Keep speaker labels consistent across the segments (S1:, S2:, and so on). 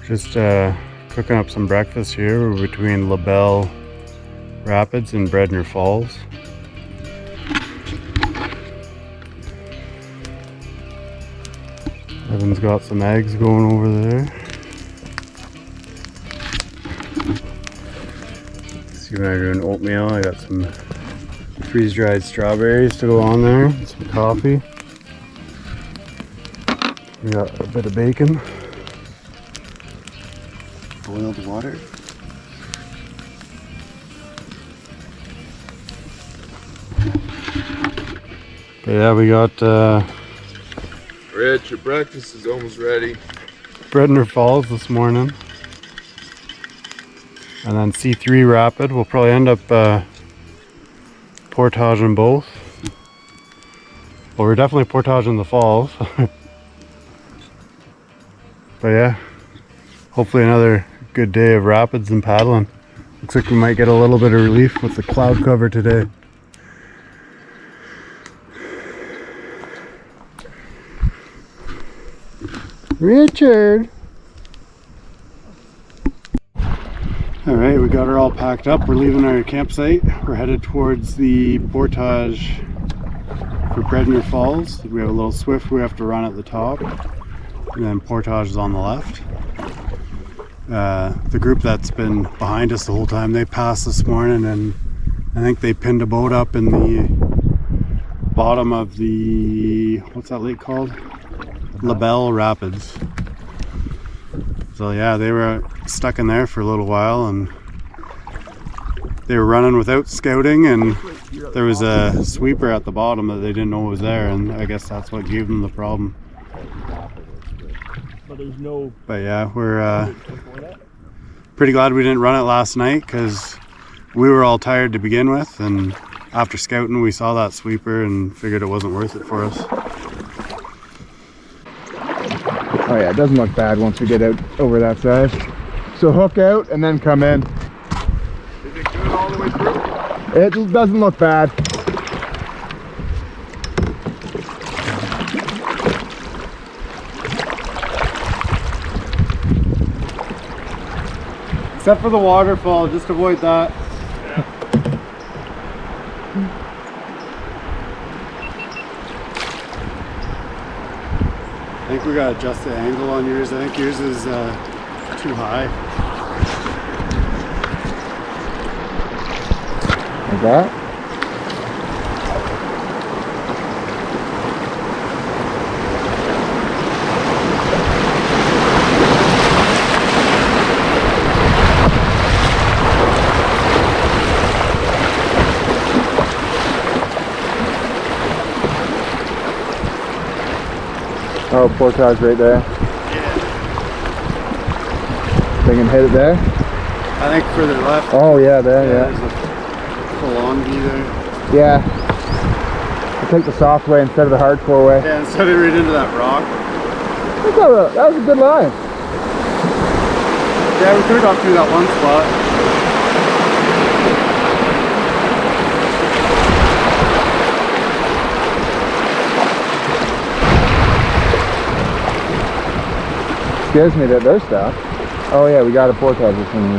S1: Just cooking up some breakfast here. We're between Lebell Rapids and Breadner Falls. Evan's got some eggs going over there. See when I'm doing oatmeal, I got some freeze-dried strawberries to go on there, some coffee. We got a bit of bacon. Boiled water. But yeah, we got
S2: Rich, your breakfast is almost ready.
S1: Breadner Falls this morning. And then C3 Rapid. We'll probably end up portaging both. Well, we're definitely portaging the falls. But yeah, hopefully another good day of rapids and paddling. Looks like we might get a little bit of relief with the cloud cover today. Richard! Alright, we got her all packed up. We're leaving our campsite. We're headed towards the portage for Breadner Falls. We have a little swift we have to run at the top, and then portage is on the left. The group that's been behind us the whole time, they passed this morning, and I think they pinned a boat up in the bottom of the, what's that lake called? Lebell Rapids. So yeah, they were stuck in there for a little while, and they were running without scouting, and there was a sweeper at the bottom that they didn't know was there, and I guess that's what gave them the problem. But yeah, we're pretty glad we didn't run it last night, because we were all tired to begin with, and after scouting we saw that sweeper and figured it wasn't worth it for us.
S3: Oh yeah, it doesn't look bad once we get out over that side. So hook out and then come in.
S2: Is it good all the way through?
S3: It doesn't look bad.
S1: Except for the waterfall, just avoid that. I think we gotta adjust the angle on yours. I think yours is too high.
S3: Like that? Oh, portage right there.
S1: Yeah.
S3: They can hit it there?
S1: I think further left.
S3: Oh yeah, there, yeah.
S1: There's a full on view there.
S3: Yeah. I'll take the soft way instead of the hardcore way.
S1: Yeah, instead of right into that rock.
S3: That was a good line.
S1: Yeah, we could have got through that one spot.
S3: Scares me that they're stopped. Oh yeah, we got a portage or something.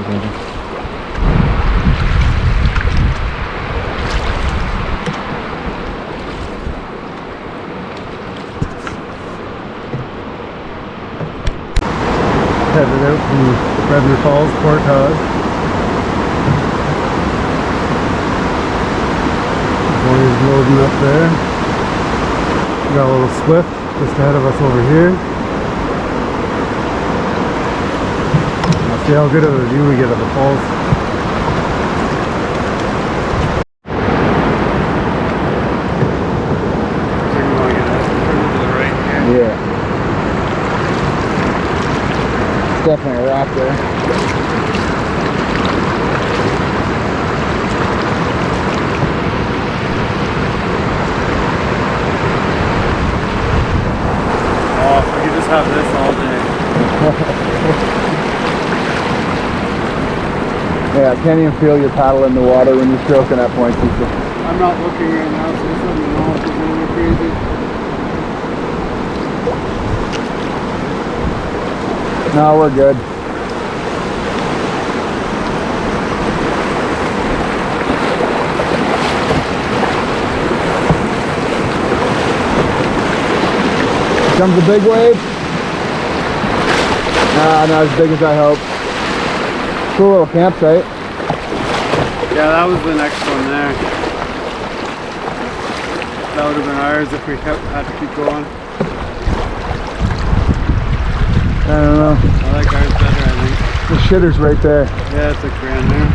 S1: Headed out from Breadner Falls portage. Boys loading up there. We got a little swift just ahead of us over here. See how good of a view we get of the falls.
S3: Yeah. It's definitely a rock there.
S1: Oh, we could just have this all day.
S3: Yeah, I can't even feel your paddle in the water when you're stroking at point, people.
S1: I'm not looking right now, so just let me know if it's really crazy.
S3: No, we're good. Comes a big wave. Nah, not as big as I hoped. Cool little campsite.
S1: Yeah, that was the next one there. That would have been ours if we had to keep going.
S3: I don't know.
S1: I like ours better, I think.
S3: The shitter's right there.
S1: Yeah, it's like brand new.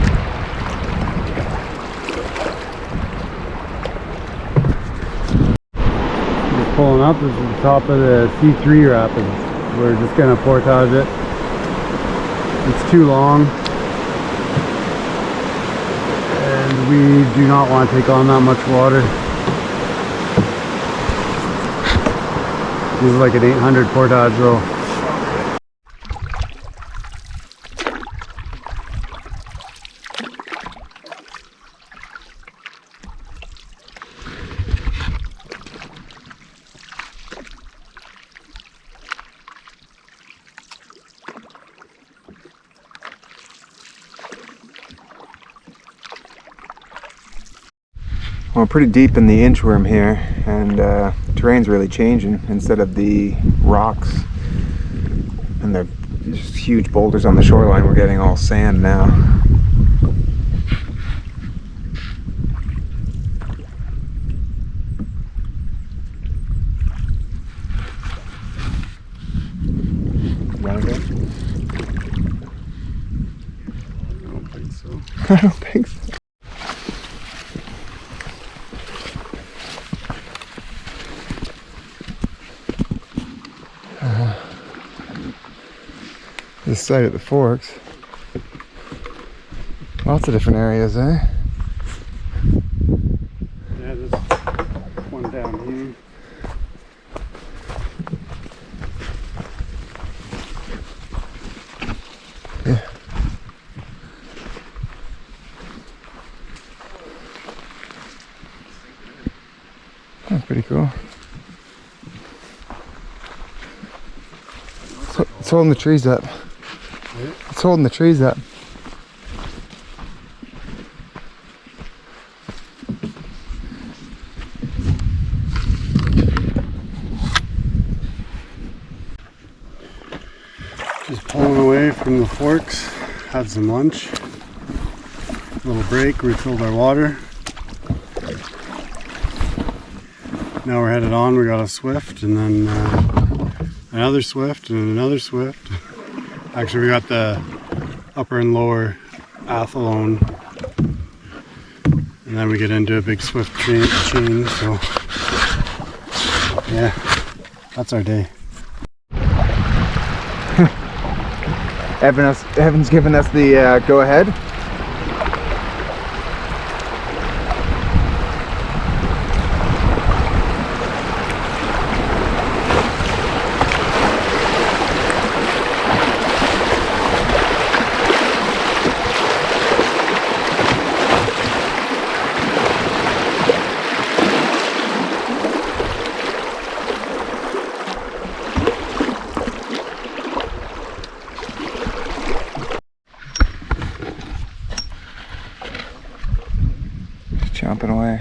S1: Just pulling up, this is the top of the C3 Rapids. We're just gonna portage it. It's too long. And we do not want to take on that much water. This is like an 800 portage though.
S3: Well, pretty deep in the inchworm here, and terrain's really changing. Instead of the rocks and the just huge boulders on the shoreline, we're getting all sand now. Wanna go?
S1: I don't think so.
S3: I don't think so. This side at the forks. Lots of different areas, eh?
S1: Yeah, there's one down here.
S3: Yeah. Oh, pretty cool. It's holding the trees up. It's holding the trees up.
S1: Just pulling away from the forks. Had some lunch. Little break, refilled our water. Now we're headed on. We got a Swift and then another Swift and another Swift. Actually, we got the upper and lower Athlone, and then we get into a big Swift chain, so yeah, that's our day.
S3: Evan's given us the go ahead. Chomping away.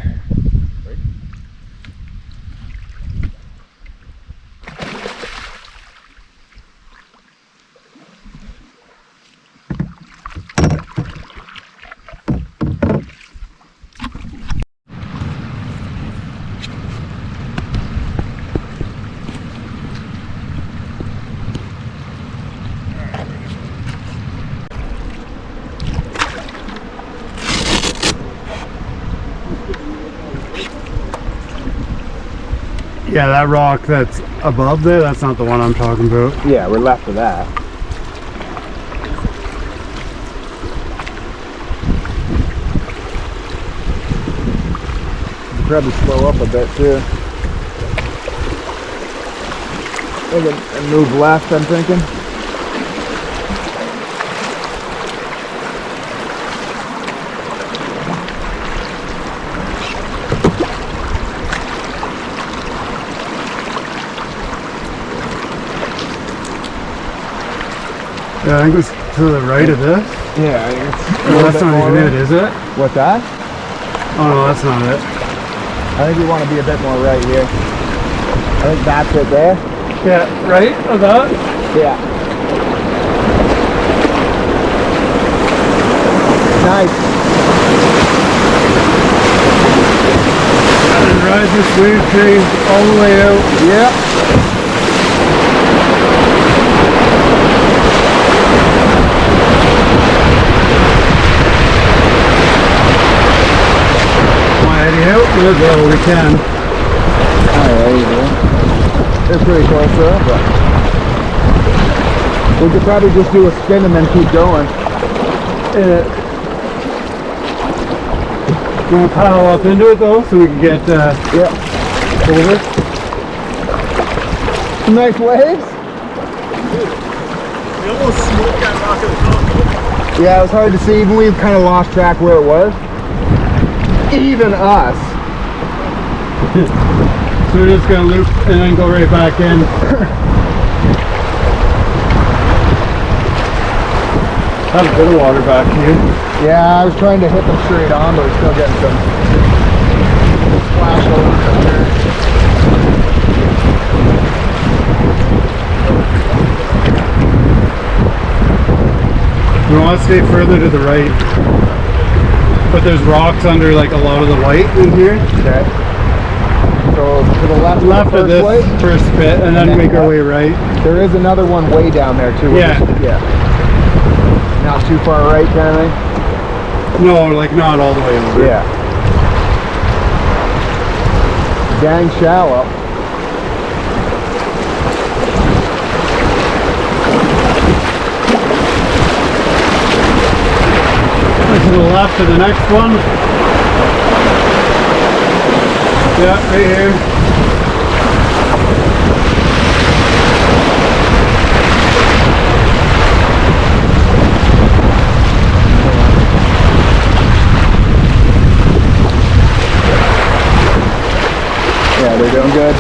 S1: Yeah, that rock that's above there, that's not the one I'm talking about.
S3: Yeah, we're left of that. Probably slow up a bit too. And move left, I'm thinking.
S1: Yeah, I think it's to the right of this.
S3: Yeah, I think it's
S1: No, that's not even it, is it?
S3: What's that?
S1: Oh no, that's not it.
S3: I think we want to be a bit more right here. I think that's it there.
S1: Yeah, right of that?
S3: Yeah. Nice.
S1: And ride this wave train all the way out.
S3: Yep.
S1: Heading out, might as well, we can.
S3: Oh, yeah, you go. They're pretty close though, but we could probably just do a spin and then keep going.
S1: You want to paddle up into it though, so we can get
S3: Yeah.
S1: over?
S3: Some nice waves.
S2: You almost smoked that rock at the top.
S3: Yeah, it was hard to see. Even we kind of lost track where it was. Even us.
S1: So we're just going to loop and then go right back in. Had a bit of water back here.
S3: Yeah, I was trying to hit them straight on, but we're still getting some splash over there.
S1: We want to stay further to the right. But there's rocks under like a lot of the white in here.
S3: Okay. So to the left,
S1: Left of this
S3: way?
S1: first bit and then make our way right.
S3: There is another one way down there too.
S1: Yeah.
S3: Yeah. Not too far right kind of thing?
S1: No, like not all the way over.
S3: Yeah. Dang shallow.
S1: To the left of the next one. Yeah, right here.
S3: Yeah, they're doing good.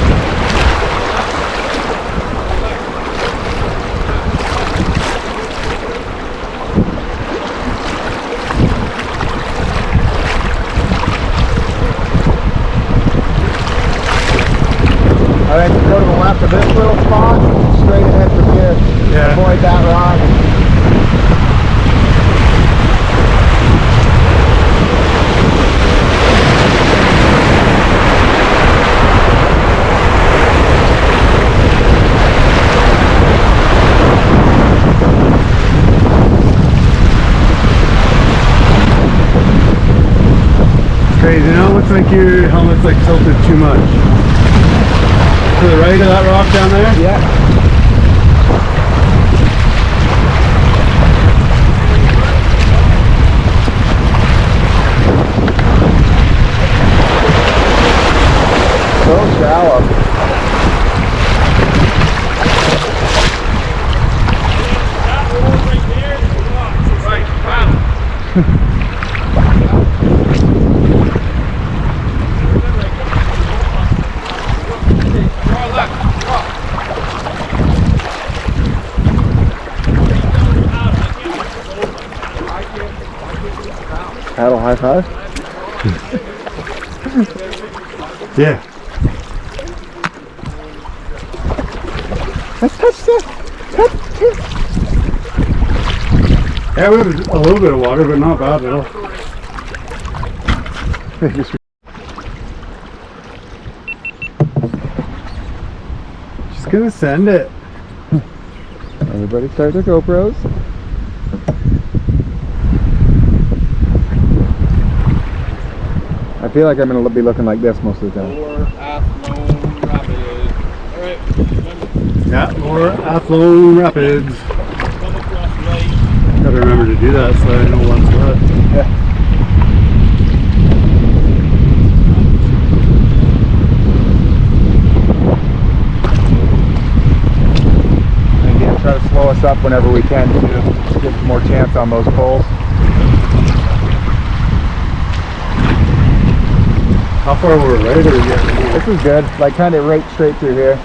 S3: I think go to the left of this little spot, straight ahead from here.
S1: Yeah.
S3: Avoid that rock.
S1: It's crazy. Now it looks like your helmet's like tilted too much. To the right of that rock down there?
S3: Yeah. So shallow.
S2: Right, wow.
S3: Paddle high five?
S1: Yeah.
S3: Let's touch this.
S1: Yeah, we have a little bit of water, but not bad at all. Just gonna send it.
S3: Everybody start their GoPros. I feel like I'm going to be looking like this most of the time.
S2: Lower Athlone Rapids. Alright,
S1: Yeah, or Athlone Rapids.
S2: come across right.
S1: Gotta remember to do that so I know what's what.
S3: Yeah. And again, try to slow us up whenever we can to give more chance on those pulls.
S1: How far were we right or we getting?
S3: This is good, like kind of right straight through here.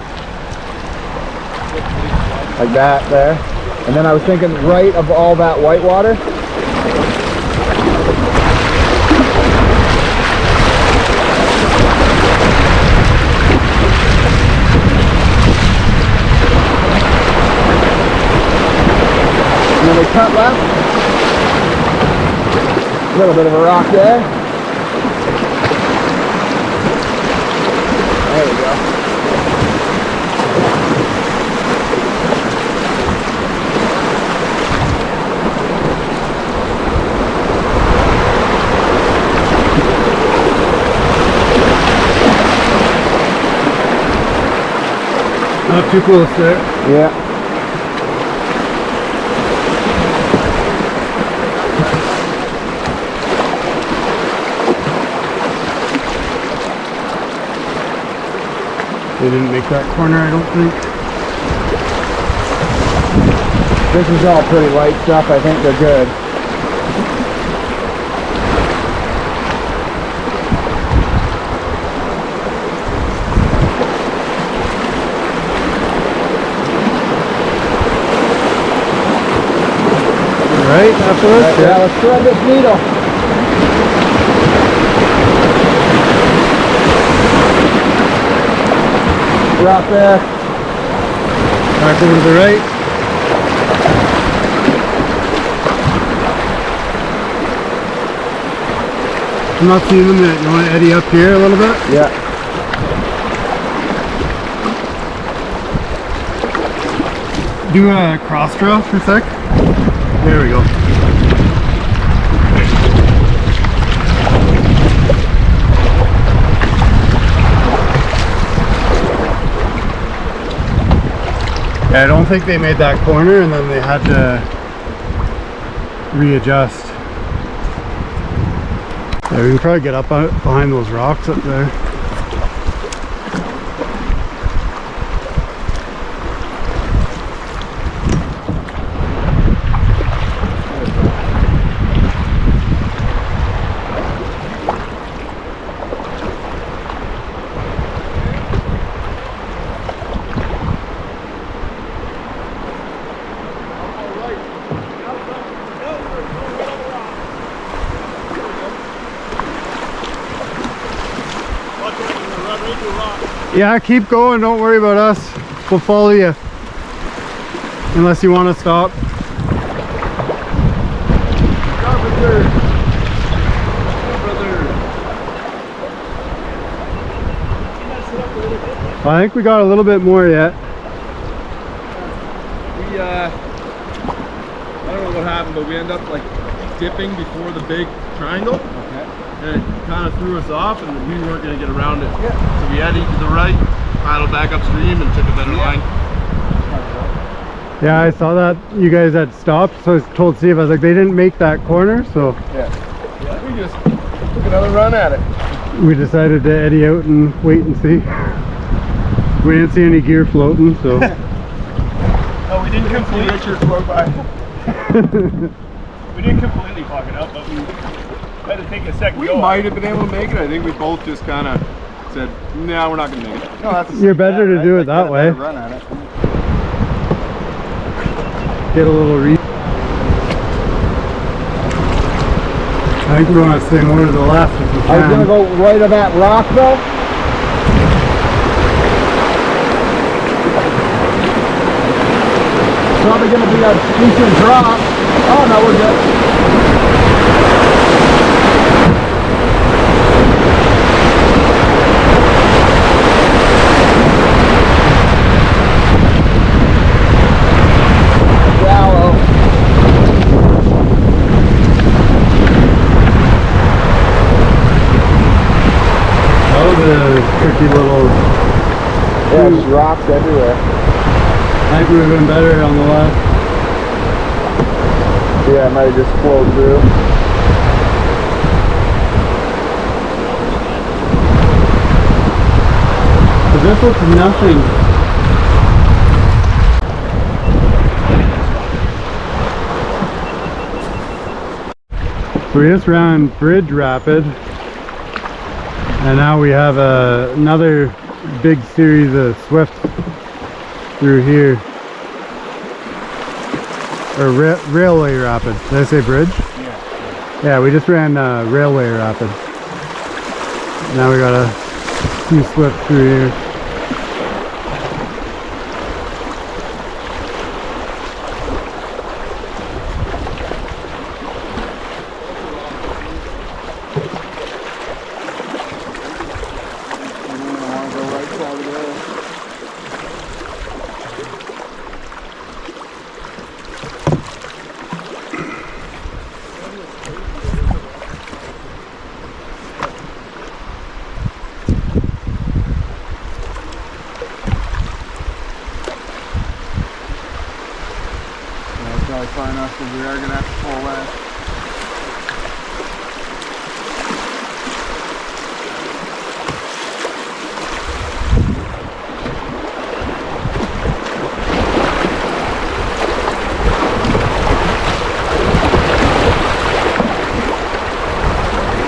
S3: Like that there. And then I was thinking right of all that white water. cut left. A little bit of a rock there. There we go.
S1: Not too close there.
S3: Yeah.
S1: They didn't make that corner, I don't think.
S3: This is all pretty light stuff. I think they're good.
S1: Right afterwards?
S3: Yeah, let's thread this needle. Rock there.
S1: Back over to the right. I'm not seeing them yet. You want to eddy up here a little bit?
S3: Yeah.
S1: Do a cross draw for a sec. There we go. Yeah, I don't think they made that corner and then they had to readjust. Yeah, we can probably get up behind those rocks up there. Yeah, keep going, don't worry about us. We'll follow you. Unless you want to stop. I think we got a little bit more yet.
S2: We I don't know what happened, but we ended up like dipping before the big triangle.
S3: Okay.
S2: And it kind of threw us off, and we weren't going to get around it. Yeah. So we eddied to the right, paddled back upstream, and took a better line.
S1: Yeah, I saw that you guys had stopped, so I told Steve, I was like, they didn't make that corner, so
S3: Yeah, we just took another run at it.
S1: we decided to eddy out and wait and see. We didn't see any gear floating, so.
S2: No, we didn't completely. Richard float by. We didn't completely fuck it up, but we had to take a second
S4: We
S2: go.
S4: might have been able to make it. I think we both just kind of said, "No, we're not going to make it."
S3: No, that's
S1: You're better to do it that way.
S3: Run at it.
S1: Get a little reach. I think we want to stay more to the left if we
S3: I was gonna
S1: can.
S3: go right of that rock though. Probably gonna be a decent drop. Oh no, we're good. Shallow.
S1: That was a tricky little.
S3: Yeah, there's rocks everywhere.
S1: I think we would have been better on the left.
S3: Yeah, it might have just flowed through.
S1: But this looks nothing. We just ran Bridge Rapid, and now we have another big series of Swift through here. Or Railway Rapid. Did I say Bridge? Yeah. Yeah, we just ran Railway Rapid. Now we got a few Swift through here.
S3: probably far enough because we are gonna have to pull left.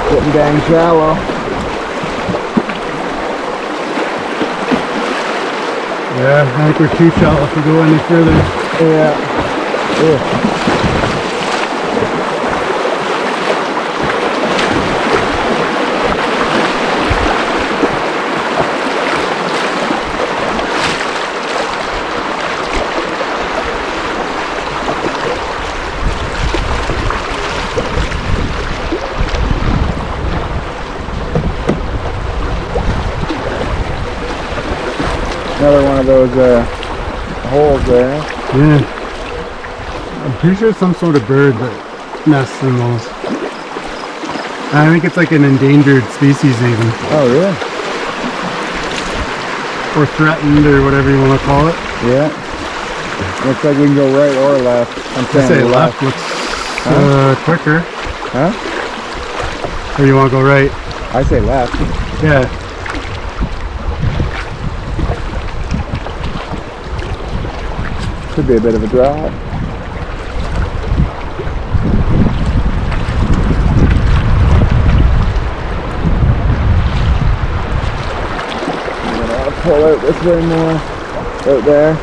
S3: Getting dang shallow.
S1: Yeah, I think we're too shallow to go any further.
S3: Yeah. Another one of those holes there.
S1: Yeah. I'm pretty sure it's some sort of bird that nests in those. I think it's like an endangered species even.
S3: Oh, really?
S1: Or threatened or whatever you want to call it.
S3: Yeah. Looks like we can go right or left. I'm
S1: I say left looks quicker.
S3: Huh?
S1: Or you want to go right?
S3: I say left.
S1: Yeah.
S3: Could be a bit of a drop. I'm gonna pull out this way more. Out there.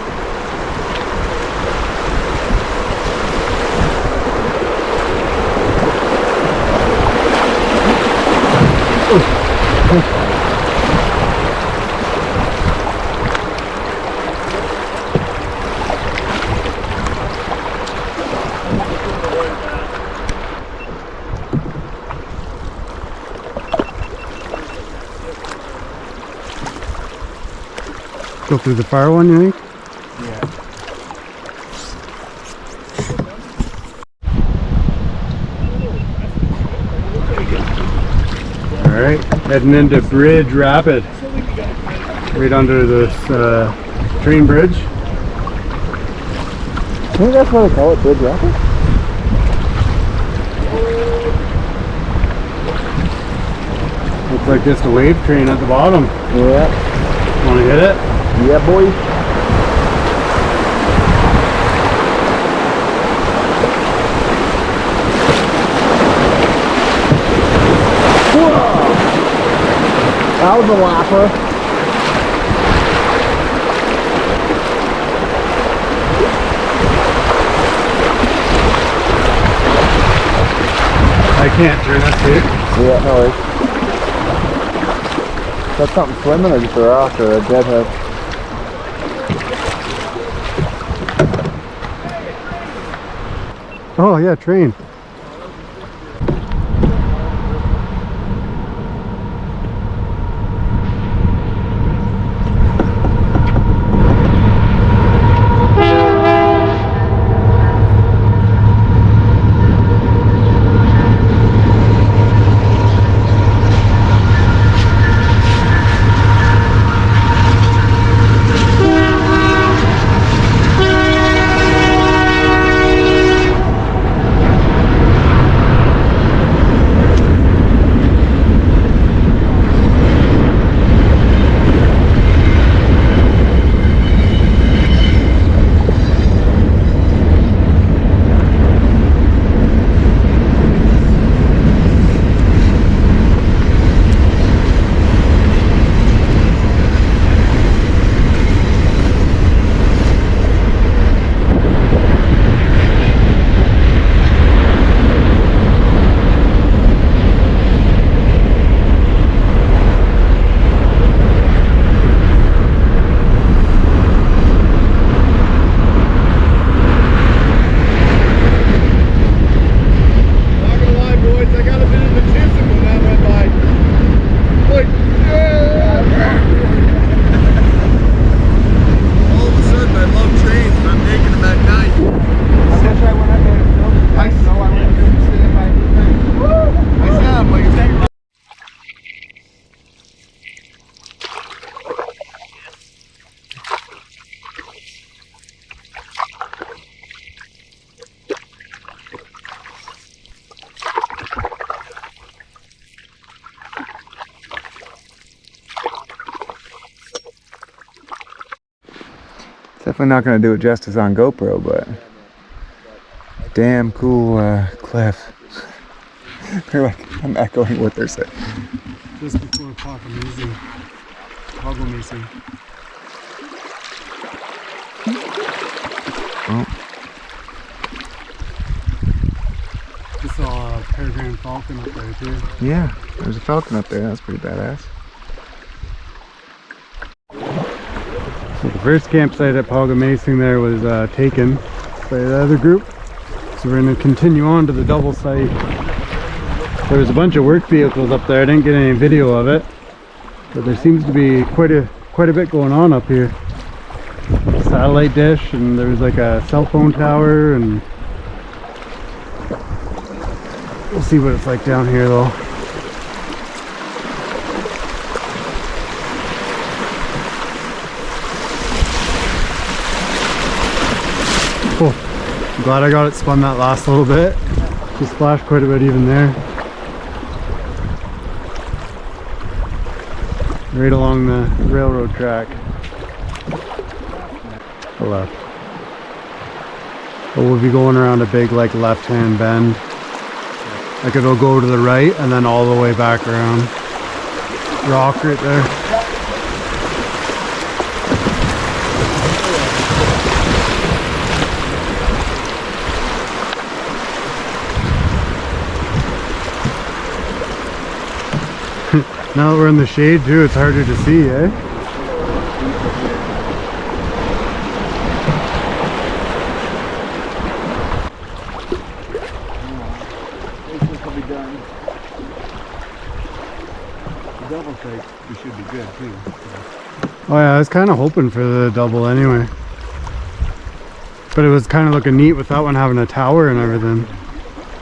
S1: Go through the far one, you think?
S3: Yeah.
S1: Alright, heading into Bridge Rapid. Right under this train bridge.
S3: I think that's why they call it Bridge Rapids.
S1: Looks like just a wave train at the bottom.
S3: Yeah.
S1: Want to hit it?
S3: Yeah, boy. Whoa! That was a lapper.
S1: I can't turn that too.
S3: Yeah, no worries. Is that something swimming or just a rock or a deadhead?
S1: Oh yeah, train.
S3: Definitely not going to do it justice on GoPro, but damn cool cliff. They're like, I'm echoing what they're saying.
S1: Just before Pogamasing.
S3: Oh,
S1: Just saw a peregrine falcon up there too.
S3: yeah, there's a falcon up there. That's pretty badass.
S1: So the first campsite at Pogamasing there was taken by the other group. So we're going to continue on to the double site. There was a bunch of work vehicles up there. I didn't get any video of it, but there seems to be quite a bit going on up here. Satellite dish, and there was like a cell phone tower, and we'll see what it's like down here though. Oh, I'm glad I got it spun that last little bit. Just splashed quite a bit even there. Right along the railroad track. The left. But we'll be going around a big like left-hand bend. Like it'll go to the right and then all the way back around. Rock right there. Now that we're in the shade too, it's harder to see, eh?
S3: The double take, we should be good too.
S1: Oh yeah, I was kind of hoping for the double anyway. But it was kind of looking neat with that one having a tower and everything.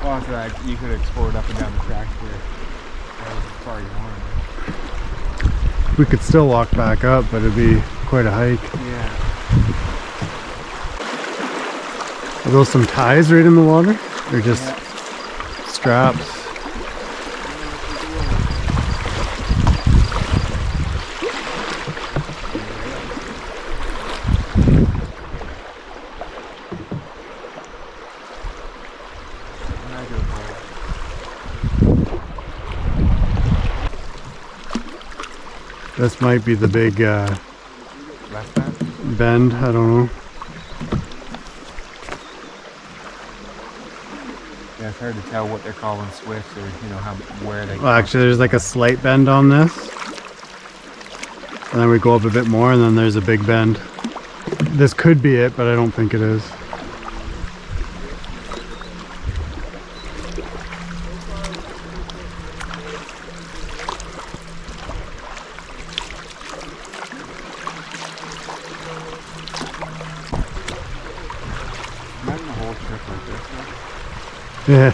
S3: Well, so like you could explore it up and down the track here as far as you want.
S1: We could still walk back up, but it'd be quite a hike.
S3: Yeah.
S1: Are those some ties right in the water? Or just straps? This might be the big
S3: Left bend?
S1: bend, I don't know.
S3: Yeah, it's hard to tell what they're calling swifts or, you know, where they
S1: Well, actually there's like a slight bend on this. And then we go up a bit more and then there's a big bend. This could be it, but I don't think it is.
S3: Imagine a whole trip like this, huh?
S1: Yeah.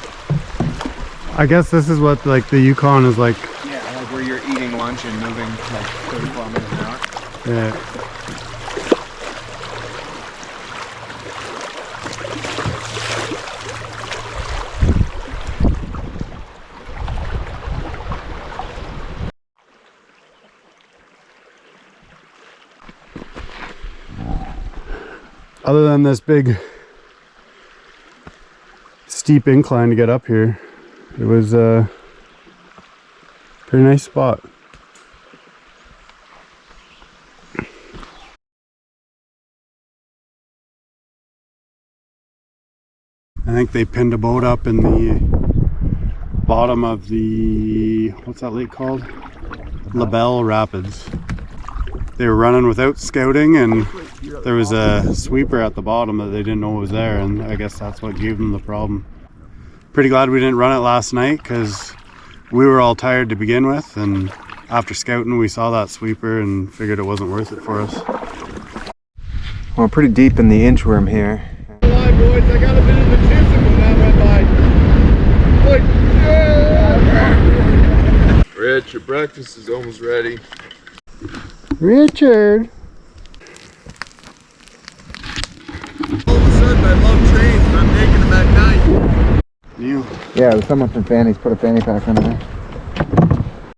S1: I guess this is what like the Yukon is like.
S3: Yeah, like where you're eating lunch and moving like 30 kilometers an hour.
S1: Yeah. Other than this big steep incline to get up here, it was a pretty nice spot. I think they pinned a boat up in the bottom of the, what's that lake called? Lebell Rapids. They were running without scouting, and there was a sweeper at the bottom that they didn't know was there, and I guess that's what gave them the problem. Pretty glad we didn't run it last night because we were all tired to begin with, and after scouting we saw that sweeper and figured it wasn't worth it for us.
S3: Well, we're pretty deep in the inchworm here.
S2: Hi boys, I got a bit of the Chisholm when that went by. Boy, Rich, your breakfast is almost ready.
S1: Richard!
S2: All of a sudden I love trains and I'm taking them at night.
S1: You.
S3: Yeah, someone from Fanny's put a fanny pack under there.